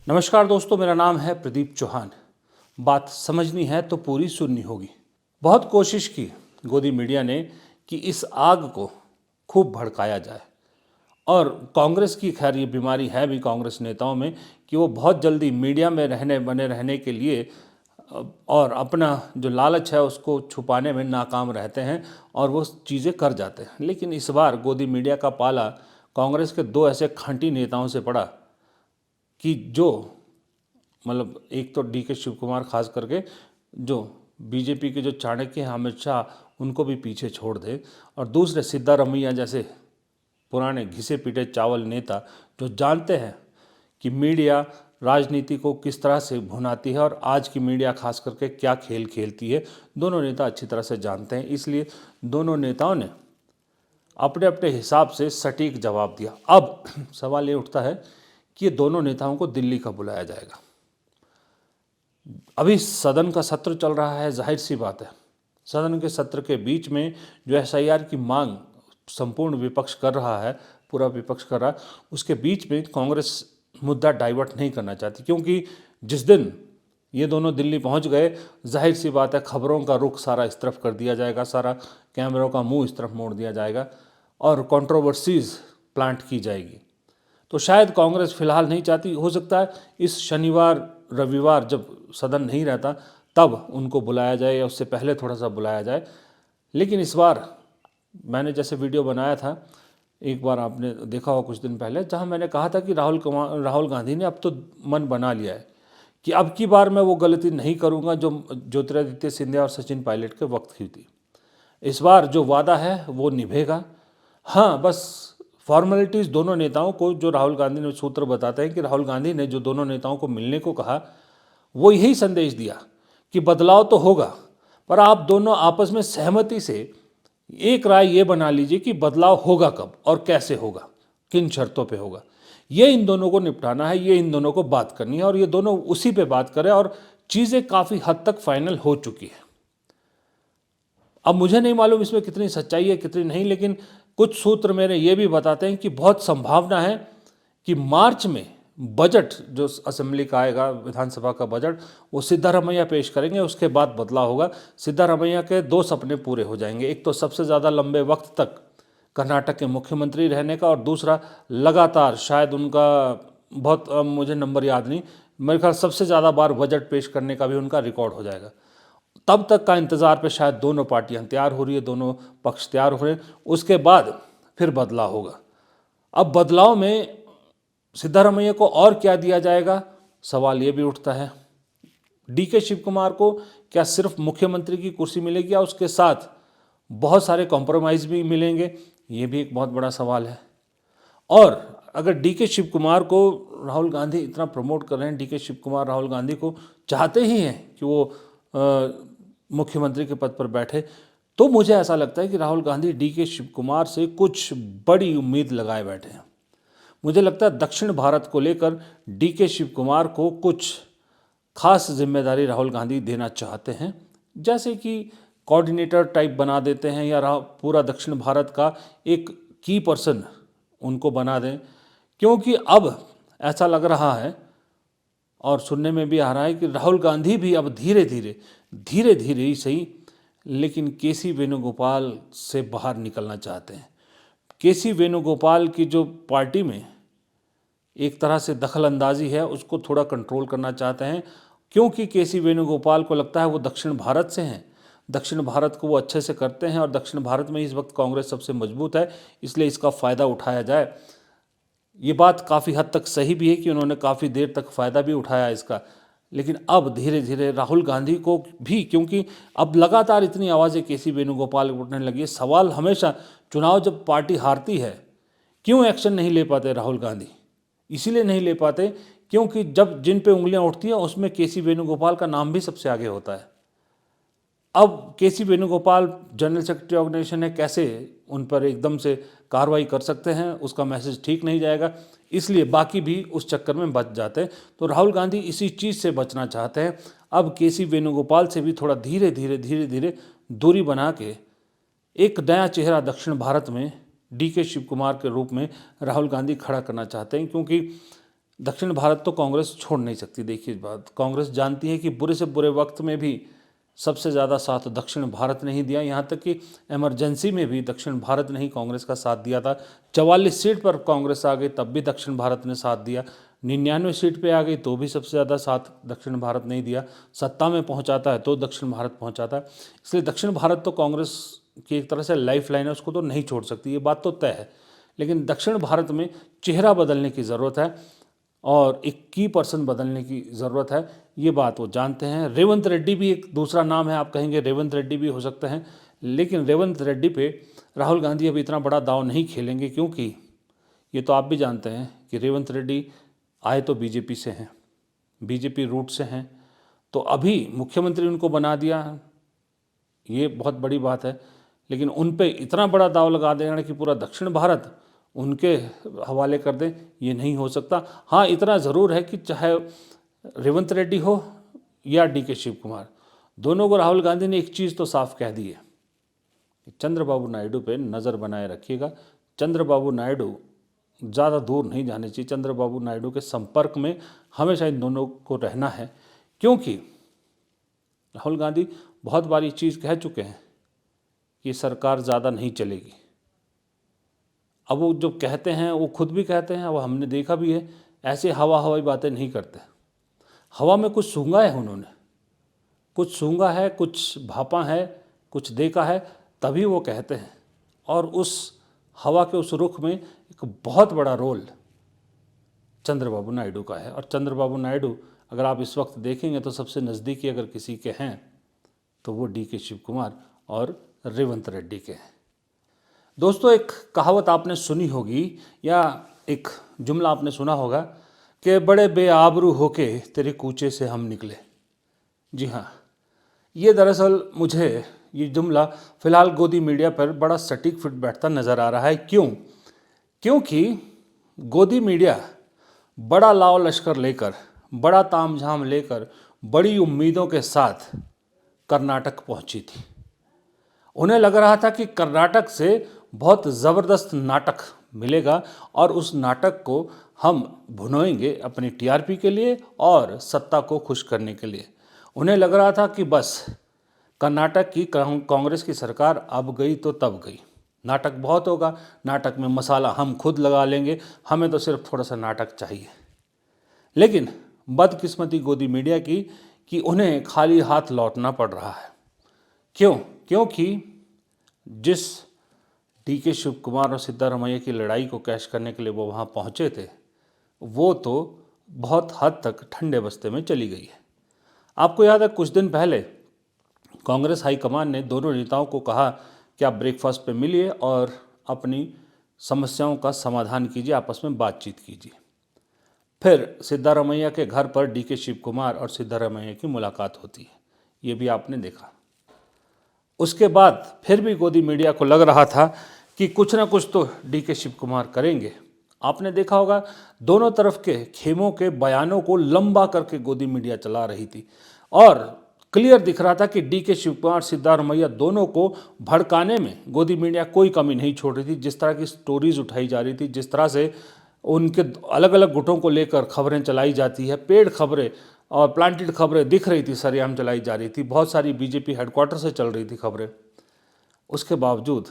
नमस्कार दोस्तों, मेरा नाम है प्रदीप चौहान। बात समझनी है तो पूरी सुननी होगी। बहुत कोशिश की गोदी मीडिया ने कि इस आग को खूब भड़काया जाए, और कांग्रेस की खैर ये बीमारी है भी कांग्रेस नेताओं में कि वो बहुत जल्दी मीडिया में बने रहने के लिए और अपना जो लालच है उसको छुपाने में नाकाम रहते हैं और वो चीज़ें कर जाते हैं। लेकिन इस बार गोदी मीडिया का पाला कांग्रेस के दो ऐसे खंटी नेताओं से पड़ा कि जो मतलब एक तो डी के शिव कुमार खास करके, जो बीजेपी के जो चाणक्य हैं अमित शाह, उनको भी पीछे छोड़ दे, और दूसरे सिद्धारमैया जैसे पुराने घिसे पीटे चावल नेता जो जानते हैं कि मीडिया राजनीति को किस तरह से भुनाती है और आज की मीडिया खास करके क्या खेल खेलती है। दोनों नेता अच्छी तरह से जानते हैं, इसलिए दोनों नेताओं ने अपने अपने हिसाब से सटीक जवाब दिया। अब सवाल ये उठता है कि ये दोनों नेताओं को दिल्ली कब बुलाया जाएगा। अभी सदन का सत्र चल रहा है, जाहिर सी बात है सदन के सत्र के बीच में जो एसआईआर की मांग संपूर्ण विपक्ष कर रहा है, पूरा विपक्ष कर रहा है, उसके बीच में कांग्रेस मुद्दा डाइवर्ट नहीं करना चाहती, क्योंकि जिस दिन ये दोनों दिल्ली पहुंच गए, जाहिर सी बात है खबरों का रुख सारा इस तरफ कर दिया जाएगा, सारा कैमरों का मुंह इस तरफ मोड़ दिया जाएगा और कंट्रोवर्सीज प्लांट की जाएगी। तो शायद कांग्रेस फिलहाल नहीं चाहती। हो सकता है इस शनिवार रविवार जब सदन नहीं रहता तब उनको बुलाया जाए या उससे पहले थोड़ा सा बुलाया जाए। लेकिन इस बार मैंने जैसे वीडियो बनाया था, एक बार आपने देखा होगा कुछ दिन पहले, जहां मैंने कहा था कि राहुल गांधी ने अब तो मन बना लिया है कि अब की बार मैं वो गलती नहीं करूंगा जो ज्योतिरादित्य सिंधिया और सचिन पायलट के वक्त की थी। इस बार जो वादा है वो निभेगा। हाँ, बस फॉर्मेलिटीज़ दोनों नेताओं को, जो राहुल गांधी ने सूत्र बताते हैं कि राहुल गांधी ने जो दोनों नेताओं को मिलने को कहा, वो यही संदेश दिया कि बदलाव तो होगा, पर आप दोनों आपस में सहमति से एक राय ये बना लीजिए कि बदलाव होगा कब और कैसे होगा, किन शर्तों पे होगा। ये इन दोनों को निपटाना है, ये इन दोनों को बात करनी है और ये दोनों उसी पे बात करें, और चीज़ें काफ़ी हद तक फाइनल हो चुकी है। अब मुझे नहीं मालूम इसमें कितनी सच्चाई है कितनी नहीं, लेकिन कुछ सूत्र मेरे ये भी बताते हैं कि बहुत संभावना है कि मार्च में बजट जो असेंबली का आएगा, विधानसभा का बजट, वो सिद्धारमैया पेश करेंगे, उसके बाद बदलाव होगा। सिद्धारमैया के दो सपने पूरे हो जाएंगे, एक तो सबसे ज़्यादा लंबे वक्त तक कर्नाटक के मुख्यमंत्री रहने का, और दूसरा लगातार शायद उनका बहुत मुझे नंबर याद नहीं, मेरे ख्याल सबसे ज़्यादा बार बजट पेश करने का भी उनका रिकॉर्ड हो जाएगा। तब तक का इंतज़ार पे शायद दोनों पार्टियां तैयार हो रही है, दोनों पक्ष तैयार हो रहे हैं, उसके बाद फिर बदलाव होगा। अब बदलाव में सिद्धारमैया को और क्या दिया जाएगा, सवाल ये भी उठता है। डी के शिव कुमार को क्या सिर्फ मुख्यमंत्री की कुर्सी मिलेगी या उसके साथ बहुत सारे कॉम्प्रोमाइज़ भी मिलेंगे, ये भी एक बहुत बड़ा सवाल है। और अगर डी के शिव कुमार को राहुल गांधी इतना प्रमोट कर रहे हैं, डी के शिव कुमार राहुल गांधी को चाहते ही हैं कि वो मुख्यमंत्री के पद पर बैठे, तो मुझे ऐसा लगता है कि राहुल गांधी डी के शिव कुमार से कुछ बड़ी उम्मीद लगाए बैठे हैं। मुझे लगता है दक्षिण भारत को लेकर डी के शिव कुमार को कुछ खास जिम्मेदारी राहुल गांधी देना चाहते हैं, जैसे कि कोऑर्डिनेटर टाइप बना देते हैं या पूरा दक्षिण भारत का एक की पर्सन उनको बना दें, क्योंकि अब ऐसा लग रहा है और सुनने में भी आ रहा है कि राहुल गांधी भी अब धीरे धीरे ही सही, लेकिन केसी वेणुगोपाल से बाहर निकलना चाहते हैं। केसी वेणुगोपाल की जो पार्टी में एक तरह से दखल अंदाजी है, उसको थोड़ा कंट्रोल करना चाहते हैं, क्योंकि केसी वेणुगोपाल को लगता है वो दक्षिण भारत से हैं, दक्षिण भारत को वो अच्छे से करते हैं और दक्षिण भारत में इस वक्त कांग्रेस सबसे मजबूत है, इसलिए इसका फ़ायदा उठाया जाए। ये बात काफ़ी हद तक सही भी है कि उन्होंने काफ़ी देर तक फ़ायदा भी उठाया इसका, लेकिन अब धीरे धीरे राहुल गांधी को भी, क्योंकि अब लगातार इतनी आवाज़ें केसी वेणुगोपाल उठने लगी है। सवाल हमेशा, चुनाव जब पार्टी हारती है क्यों एक्शन नहीं ले पाते राहुल गांधी? इसीलिए नहीं ले पाते क्योंकि जब जिन पे उंगलियां उठती हैं उसमें केसी वेणुगोपाल का नाम भी सबसे आगे होता है। अब केसी वेणुगोपाल जनरल सेक्रेटरी ऑर्गेनाइजेशन है, कैसे उन पर एकदम से कार्रवाई कर सकते हैं, उसका मैसेज ठीक नहीं जाएगा, इसलिए बाकी भी उस चक्कर में बच जाते हैं। तो राहुल गांधी इसी चीज़ से बचना चाहते हैं। अब केसी वेणुगोपाल से भी थोड़ा धीरे धीरे दूरी बना के एक नया चेहरा दक्षिण भारत में डी के शिव कुमार के रूप में राहुल गांधी खड़ा करना चाहते हैं, क्योंकि दक्षिण भारत तो कांग्रेस छोड़ नहीं सकती। देखिए इस बात, कांग्रेस जानती है कि बुरे से बुरे वक्त में भी सबसे ज़्यादा साथ दक्षिण भारत ने ही दिया। यहाँ तक कि इमरजेंसी में भी दक्षिण भारत ने ही कांग्रेस का साथ दिया था। 44 सीट पर कांग्रेस आ गई तब भी दक्षिण भारत ने साथ दिया। 99 सीट पे आ गई तो भी सबसे ज़्यादा साथ दक्षिण भारत ने ही दिया। सत्ता में पहुँचाता है तो दक्षिण भारत पहुँचाता है। इसलिए दक्षिण भारत तो कांग्रेस की एक तरह से लाइफ लाइन है, उसको तो नहीं छोड़ सकती, ये बात तो तय है। लेकिन दक्षिण भारत में चेहरा बदलने की ज़रूरत है और एक की पर्सन बदलने की ज़रूरत है, ये बात वो जानते हैं। रेवंत रेड्डी भी एक दूसरा नाम है, आप कहेंगे रेवंत रेड्डी भी हो सकते हैं, लेकिन रेवंत रेड्डी पे राहुल गांधी अभी इतना बड़ा दाव नहीं खेलेंगे, क्योंकि ये तो आप भी जानते हैं कि रेवंत रेड्डी आए तो बीजेपी से हैं, बीजेपी रूट से हैं, तो अभी मुख्यमंत्री उनको बना दिया, ये बहुत बड़ी बात है। लेकिन उन पे इतना बड़ा दाव लगा देना कि पूरा दक्षिण भारत उनके हवाले कर दें, ये नहीं हो सकता। हाँ, इतना ज़रूर है कि चाहे रेवंत रेड्डी हो या DK शिव कुमार, दोनों को राहुल गांधी ने एक चीज़ तो साफ कह दी है कि चंद्रबाबू नायडू पे नज़र बनाए रखिएगा। चंद्रबाबू नायडू ज़्यादा दूर नहीं जाने चाहिए, चंद्रबाबू नायडू के संपर्क में हमेशा इन दोनों को रहना है, क्योंकि राहुल गांधी बहुत बार ये चीज़ कह चुके हैं कि सरकार ज़्यादा नहीं चलेगी। अब वो जो कहते हैं वो खुद भी कहते हैं, वो हमने देखा भी है, ऐसे हवाई बातें नहीं करते। हवा में कुछ सूंघा है उन्होंने, कुछ सूंघा है, कुछ भापा है, कुछ देखा है, तभी वो कहते हैं। और उस हवा के उस रुख में एक बहुत बड़ा रोल चंद्रबाबू नायडू का है। और चंद्रबाबू नायडू अगर आप इस वक्त देखेंगे तो सबसे नज़दीकी अगर किसी के हैं तो वो DK शिव कुमार और रेवंत रेड्डी के हैं। दोस्तों, एक कहावत आपने सुनी होगी या एक जुमला आपने सुना होगा कि बड़े बेआबरू होके तेरे कूचे से हम निकले। जी हाँ, ये दरअसल मुझे ये जुमला फ़िलहाल गोदी मीडिया पर बड़ा सटीक फिट बैठता नज़र आ रहा है। क्यों? क्योंकि गोदी मीडिया बड़ा लाव लश्कर लेकर, बड़ा तामझाम लेकर, बड़ी उम्मीदों के साथ कर्नाटक पहुंची थी। उन्हें लग रहा था कि कर्नाटक से बहुत ज़बरदस्त नाटक मिलेगा और उस नाटक को हम भुनोएंगे अपनी TRP के लिए और सत्ता को खुश करने के लिए। उन्हें लग रहा था कि बस कर्नाटक की कांग्रेस की सरकार अब गई तो तब गई, नाटक बहुत होगा, नाटक में मसाला हम खुद लगा लेंगे, हमें तो सिर्फ थोड़ा सा नाटक चाहिए। लेकिन बदकिस्मती गोदी मीडिया की कि उन्हें खाली हाथ लौटना पड़ रहा है। क्यों? क्योंकि जिस DK शिव कुमार और सिद्धारमैया की लड़ाई को कैश करने के लिए वो वहाँ पहुँचे थे, वो तो बहुत हद तक ठंडे बस्ते में चली गई है। आपको याद है कुछ दिन पहले कांग्रेस हाईकमान ने दोनों नेताओं को कहा कि आप ब्रेकफास्ट पे मिलिए और अपनी समस्याओं का समाधान कीजिए, आपस में बातचीत कीजिए। फिर सिद्धारमैया के घर पर DK शिव कुमार और सिद्धारमैया की मुलाकात होती है, ये भी आपने देखा। उसके बाद फिर भी गोदी मीडिया को लग रहा था कि कुछ ना कुछ तो DK शिव कुमार करेंगे। आपने देखा होगा दोनों तरफ के खेमों के बयानों को लंबा करके गोदी मीडिया चला रही थी और क्लियर दिख रहा था कि DK शिव कुमार, सिद्धारमैया दोनों को भड़काने में गोदी मीडिया कोई कमी नहीं छोड़ रही थी। जिस तरह की स्टोरीज उठाई जा रही थी, जिस तरह से उनके अलग अलग गुटों को लेकर खबरें चलाई जाती है, पेड खबरें और प्लांटेड खबरें दिख रही थी, सरेआम चलाई जा रही थी, बहुत सारी BJP हेडक्वार्टर से चल रही थी खबरें। उसके बावजूद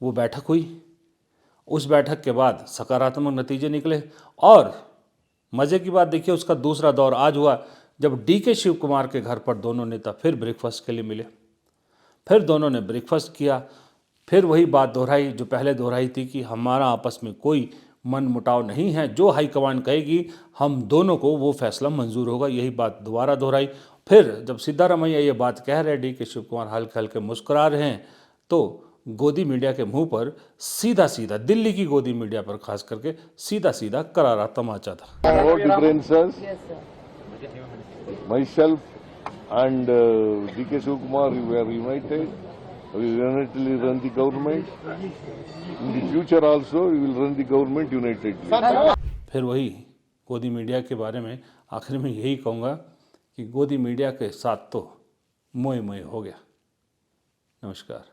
वो बैठक हुई, उस बैठक के बाद सकारात्मक नतीजे निकले और मज़े की बात देखिए, उसका दूसरा दौर आज हुआ जब DK शिव कुमार के घर पर दोनों नेता फिर ब्रेकफास्ट के लिए मिले। फिर दोनों ने ब्रेकफास्ट किया, फिर वही बात दोहराई जो पहले दोहराई थी कि हमारा आपस में कोई मन मुटाव नहीं है, जो हाईकमान कहेगी हम दोनों को वो फैसला मंजूर होगा, यही बात दोबारा दोहराई। फिर जब सिद्धारमैया ये बात कह रहे, DK शिव कुमार हल्के हल्के मुस्कुरा रहे हैं, तो गोदी मीडिया के मुंह पर सीधा सीधा, दिल्ली की गोदी मीडिया पर खास करके सीधा सीधा करारा तमाचा था। No differences. Myself and DK Shivakumar, we are united. We will unitedly run the government. In the future also, we will run the government unitedly. फिर वही गोदी मीडिया के बारे में आखिर में यही कहूँगा कि गोदी मीडिया के साथ तो मोए मोए हो गया। नमस्कार।